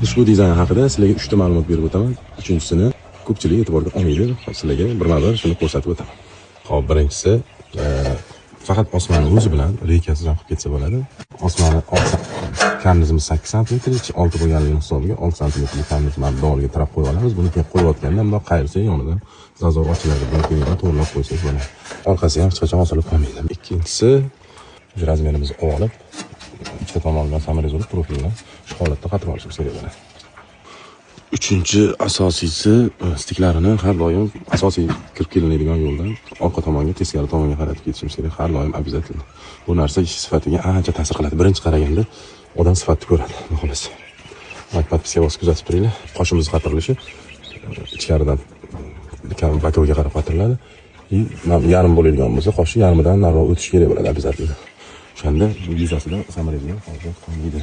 Ushbu dizayn haqida sizlarga 3 ta ma'lumot berib o'taman. Uchinchisini ko'pchilik e'tiborga olmaydi. Sizlarga birma-bir shuni ko'rsatib o'taman. Xo'p, birinchisi faqat osmonni o'zi bilan reykasiz ham qilib ketsa bo'ladi. Osmonni karnizimiz 8 sm, ichi 6 bo'lganligi hisobiga 6 sm karnizni doriga tirab qo'yib olamiz. Buni keyin qo'yayotganda bundoq qayirsa yonidan zazor ochiladi. Buni keyin to'g'rilab qo'ysangiz bo'ladi. Orqasi ham hech qachon osilib qolmaydi. Ikkinchisi razmerimizni olib, ichki tomonidan samarali profilni shu holatda qatib olishimiz kerak bo'ladi. Uchinchi asosiysi stiklarini har doim asosiy kirib kelinadigan yo'ldan orqa tomonga, teskari tomonga qaratib ketishimiz kerak. Har doim обязательно. Bu narsa ish sifatiga ancha ta'sir qiladi. Birinchi qaraganda odam sifatni ko'radi, xolos. Podpiska bosib kuzatib turinglar. Qoshimiz qatirilishi ichkaridan bakovga qarab qatiriladi. Yarim bo'ladigan bo'lsa, qoshi yarmidan nariroq o'tish kerak bo'ladi обязательно. O'shanda yuzasidan samarali hozir qolmaydi.